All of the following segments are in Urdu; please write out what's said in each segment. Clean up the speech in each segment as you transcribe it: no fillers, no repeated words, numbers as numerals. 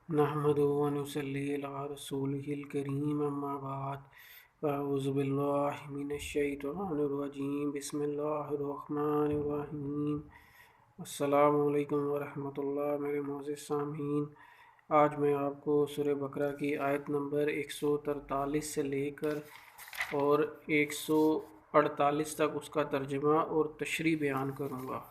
نحمده ونصلي على رسوله الكريم أما بعد فأعوذ بالله من الشيطان الرجيم بسم الله الرحمن الرحیم۔ السلام علیکم ورحمۃ اللہ میرے معزز سامعین، آج میں آپ کو سورہ بقرہ کی آیت نمبر 143 سے لے کر اور 148 تک اس کا ترجمہ اور تشریح بیان کروں گا۔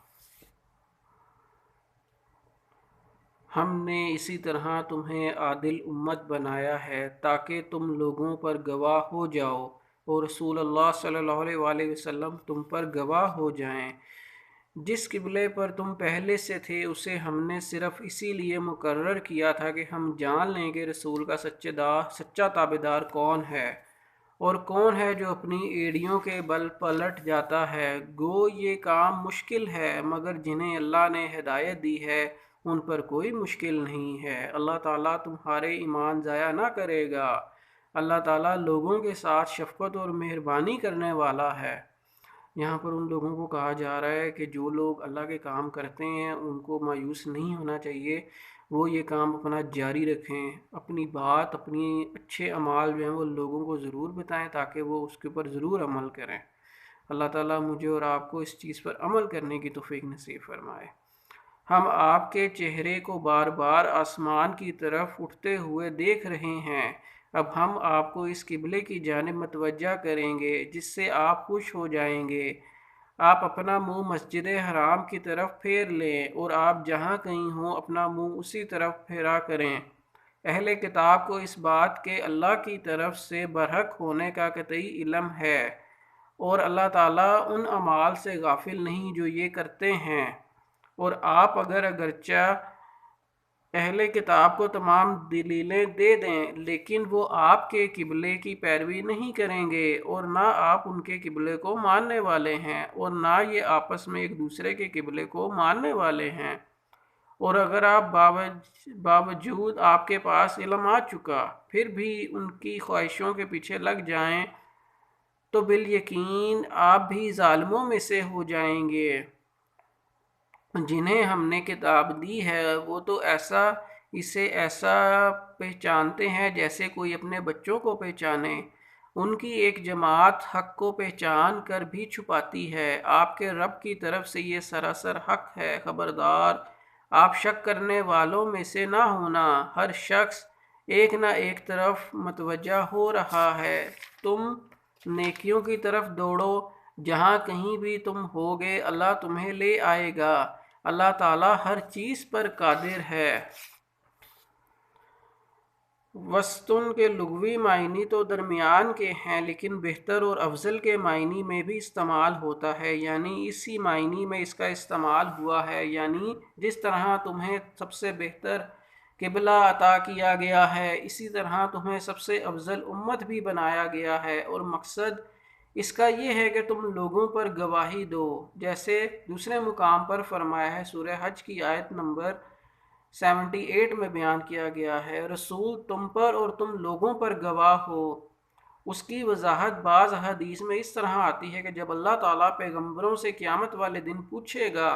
ہم نے اسی طرح تمہیں عادل امت بنایا ہے تاکہ تم لوگوں پر گواہ ہو جاؤ اور رسول اللہ صلی اللہ علیہ وآلہ وسلم تم پر گواہ ہو جائیں۔ جس قبلے پر تم پہلے سے تھے اسے ہم نے صرف اسی لیے مقرر کیا تھا کہ ہم جان لیں کہ رسول کا سچا تابعدار کون ہے اور کون ہے جو اپنی ایڑیوں کے بل پلٹ جاتا ہے۔ گو یہ کام مشکل ہے مگر جنہیں اللہ نے ہدایت دی ہے ان پر کوئی مشکل نہیں ہے۔ اللہ تعالیٰ تمہارے ایمان ضائع نہ کرے گا۔ اللہ تعالیٰ لوگوں کے ساتھ شفقت اور مہربانی کرنے والا ہے۔ یہاں پر ان لوگوں کو کہا جا رہا ہے کہ جو لوگ اللہ کے کام کرتے ہیں ان کو مایوس نہیں ہونا چاہیے، وہ یہ کام اپنا جاری رکھیں، اپنی بات، اپنی اچھے اعمال جو ہیں وہ لوگوں کو ضرور بتائیں تاکہ وہ اس کے اوپر ضرور عمل کریں۔ اللہ تعالیٰ مجھے اور آپ کو اس چیز پر عمل کرنے کی توفیق نصیب فرمائے۔ ہم آپ کے چہرے کو بار بار آسمان کی طرف اٹھتے ہوئے دیکھ رہے ہیں۔ اب ہم آپ کو اس قبلے کی جانب متوجہ کریں گے جس سے آپ خوش ہو جائیں گے۔ آپ اپنا منہ مسجد حرام کی طرف پھیر لیں اور آپ جہاں کہیں ہوں اپنا منہ اسی طرف پھیرا کریں۔ اہل کتاب کو اس بات کے اللہ کی طرف سے برحق ہونے کا قطعی علم ہے اور اللہ تعالیٰ ان اعمال سے غافل نہیں جو یہ کرتے ہیں۔ اور آپ اگرچہ اہل کتاب کو تمام دلیلیں دے دیں لیکن وہ آپ کے قبلے کی پیروی نہیں کریں گے اور نہ آپ ان کے قبلے کو ماننے والے ہیں اور نہ یہ آپس میں ایک دوسرے کے قبلے کو ماننے والے ہیں۔ اور اگر آپ باوجود آپ کے پاس علم آ چکا پھر بھی ان کی خواہشوں کے پیچھے لگ جائیں تو بالیقین آپ بھی ظالموں میں سے ہو جائیں گے۔ جنہیں ہم نے کتاب دی ہے وہ تو اسے ایسا پہچانتے ہیں جیسے کوئی اپنے بچوں کو پہچانے۔ ان کی ایک جماعت حق کو پہچان کر بھی چھپاتی ہے۔ آپ کے رب کی طرف سے یہ سراسر حق ہے۔ خبردار آپ شک کرنے والوں میں سے نہ ہونا۔ ہر شخص ایک نہ ایک طرف متوجہ ہو رہا ہے۔ تم نیکیوں کی طرف دوڑو، جہاں کہیں بھی تم ہوگے اللہ تمہیں لے آئے گا۔ اللہ تعالیٰ ہر چیز پر قادر ہے۔ وسطن کے لغوی معنی تو درمیان کے ہیں لیکن بہتر اور افضل کے معنی میں بھی استعمال ہوتا ہے، یعنی اسی معنی میں اس کا استعمال ہوا ہے، یعنی جس طرح تمہیں سب سے بہتر قبلہ عطا کیا گیا ہے اسی طرح تمہیں سب سے افضل امت بھی بنایا گیا ہے، اور مقصد اس کا یہ ہے کہ تم لوگوں پر گواہی دو، جیسے دوسرے مقام پر فرمایا ہے سورہ حج کی آیت نمبر 78 میں بیان کیا گیا ہے، رسول تم پر اور تم لوگوں پر گواہ ہو۔ اس کی وضاحت بعض حدیث میں اس طرح آتی ہے کہ جب اللہ تعالیٰ پیغمبروں سے قیامت والے دن پوچھے گا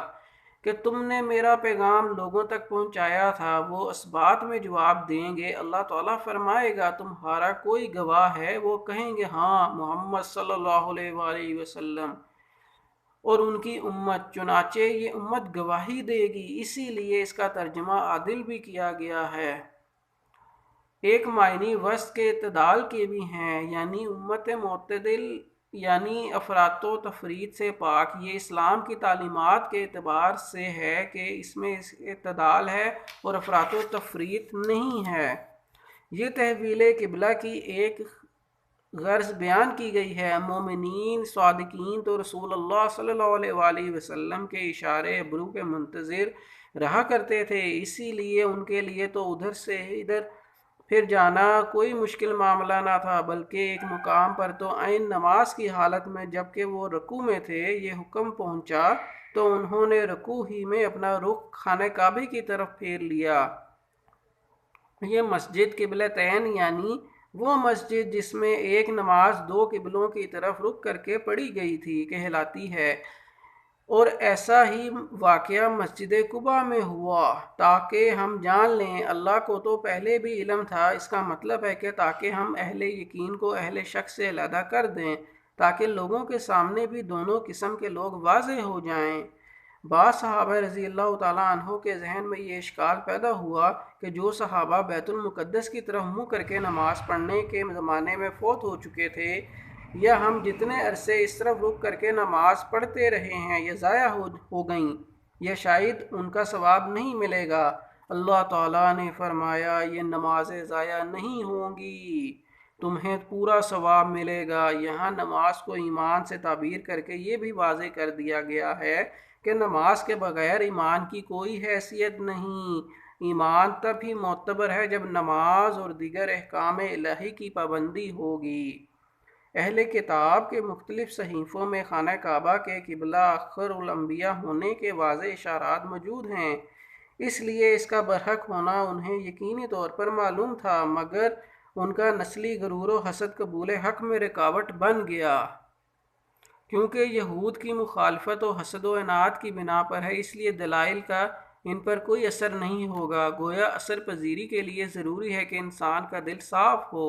کہ تم نے میرا پیغام لوگوں تک پہنچایا تھا، وہ اس بات میں جواب دیں گے، اللہ تعالیٰ فرمائے گا تمہارا کوئی گواہ ہے؟ وہ کہیں گے ہاں، محمد صلی اللہ علیہ وآلہ وسلم اور ان کی امت، چنانچہ یہ امت گواہی دے گی، اسی لیے اس کا ترجمہ عادل بھی کیا گیا ہے۔ ایک معنی وسط کے اعتدال کے بھی ہیں، یعنی امت معتدل، یعنی افراط و تفریط سے پاک۔ یہ اسلام کی تعلیمات کے اعتبار سے ہے کہ اس میں اعتدال ہے اور افراط و تفریط نہیں ہے۔ یہ تحویل قبلہ کی ایک غرض بیان کی گئی ہے۔ مومنین صادقین تو رسول اللہ صلی اللہ علیہ وآلہ وسلم کے اشارے ابرو کے منتظر رہا کرتے تھے، اسی لیے ان کے لیے تو ادھر سے ادھر پھر جانا کوئی مشکل معاملہ نہ تھا، بلکہ ایک مقام پر تو عین نماز کی حالت میں جبکہ وہ رکوع میں تھے یہ حکم پہنچا تو انہوں نے رکوع ہی میں اپنا رخ خانہ کعبہ کی طرف پھیر لیا۔ یہ مسجد قبلتین یعنی وہ مسجد جس میں ایک نماز دو قبلوں کی طرف رخ کر کے پڑھی گئی تھی کہلاتی ہے۔ اور ایسا ہی واقعہ مسجد قباء میں ہوا، تاکہ ہم جان لیں اللہ کو تو پہلے بھی علم تھا، اس کا مطلب ہے کہ تاکہ ہم اہل یقین کو اہل شک سے علیحدہ کر دیں، تاکہ لوگوں کے سامنے بھی دونوں قسم کے لوگ واضح ہو جائیں۔ بعض صحابہ رضی اللہ تعالیٰ عنہ کے ذہن میں یہ اشکال پیدا ہوا کہ جو صحابہ بیت المقدس کی طرف منہ کر کے نماز پڑھنے کے زمانے میں فوت ہو چکے تھے، یا ہم جتنے عرصے اس طرف رک کر کے نماز پڑھتے رہے ہیں یہ ضائع ہو گئیں، یا شاید ان کا ثواب نہیں ملے گا۔ اللہ تعالیٰ نے فرمایا یہ نمازیں ضائع نہیں ہوں گی، تمہیں پورا ثواب ملے گا۔ یہاں نماز کو ایمان سے تعبیر کر کے یہ بھی واضح کر دیا گیا ہے کہ نماز کے بغیر ایمان کی کوئی حیثیت نہیں۔ ایمان تب ہی معتبر ہے جب نماز اور دیگر احکام الہی کی پابندی ہوگی۔ اہل کتاب کے مختلف صحیفوں میں خانہ کعبہ کے قبلہ آخر الانبیاء ہونے کے واضح اشارات موجود ہیں، اس لیے اس کا برحق ہونا انہیں یقینی طور پر معلوم تھا، مگر ان کا نسلی غرور و حسد قبول حق میں رکاوٹ بن گیا۔ کیونکہ یہود کی مخالفت و حسد و عناد کی بنا پر ہے، اس لیے دلائل کا ان پر کوئی اثر نہیں ہوگا۔ گویا اثر پذیری کے لیے ضروری ہے کہ انسان کا دل صاف ہو،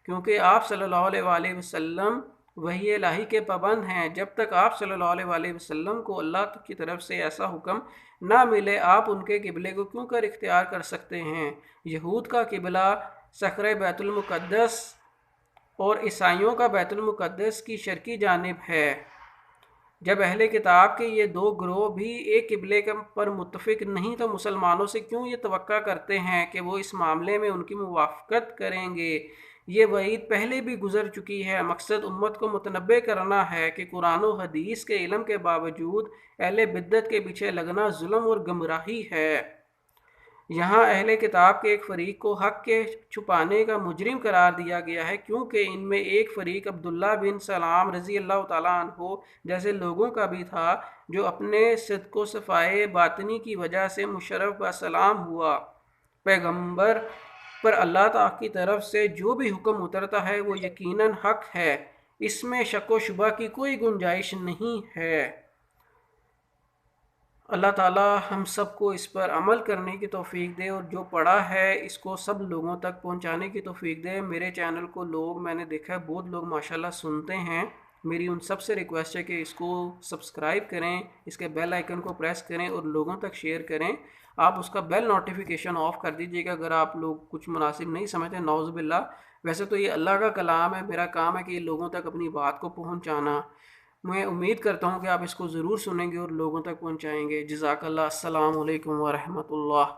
کیونکہ آپ صلی اللہ علیہ وآلہ وسلم وحی الہی کے پابند ہیں۔ جب تک آپ صلی اللہ علیہ وآلہ وسلم کو اللہ کی طرف سے ایسا حکم نہ ملے، آپ ان کے قبلے کو کیوں کر اختیار کر سکتے ہیں؟ یہود کا قبلہ صخرہ بیت المقدس اور عیسائیوں کا بیت المقدس کی شرقی جانب ہے۔ جب اہل کتاب کے یہ دو گروہ بھی ایک قبلے پر متفق نہیں تو مسلمانوں سے کیوں یہ توقع کرتے ہیں کہ وہ اس معاملے میں ان کی موافقت کریں گے؟ یہ وعید پہلے بھی گزر چکی ہے۔ مقصد امت کو متنبہ کرنا ہے کہ قرآن و حدیث کے علم کے باوجود اہل بدعت کے پیچھے لگنا ظلم اور گمراہی ہے۔ یہاں اہل کتاب کے ایک فریق کو حق کے چھپانے کا مجرم قرار دیا گیا ہے، کیونکہ ان میں ایک فریق عبداللہ بن سلام رضی اللہ تعالیٰ عنہ جیسے لوگوں کا بھی تھا، جو اپنے صدق و صفائے باطنی کی وجہ سے مشرف و سلام ہوا۔ پیغمبر پر اللہ تعالیٰ کی طرف سے جو بھی حکم اترتا ہے وہ یقیناً حق ہے، اس میں شک و شبہ کی کوئی گنجائش نہیں ہے۔ اللہ تعالیٰ ہم سب کو اس پر عمل کرنے کی توفیق دے، اور جو پڑھا ہے اس کو سب لوگوں تک پہنچانے کی توفیق دے۔ میرے چینل کو میں نے دیکھا ہے بہت لوگ ماشاءاللہ سنتے ہیں، میری ان سب سے ریکویسٹ ہے کہ اس کو سبسکرائب کریں، اس کے بیل آئیکن کو پریس کریں اور لوگوں تک شیئر کریں۔ آپ اس کا بیل نوٹیفیکیشن آف کر دیجیے گا اگر آپ لوگ کچھ مناسب نہیں سمجھتے، نعوذ باللہ۔ ویسے تو یہ اللہ کا کلام ہے، میرا کام ہے کہ یہ لوگوں تک اپنی بات کو پہنچانا۔ میں امید کرتا ہوں کہ آپ اس کو ضرور سنیں گے اور لوگوں تک پہنچائیں گے۔ جزاک اللہ۔ السلام علیکم ورحمۃ اللہ۔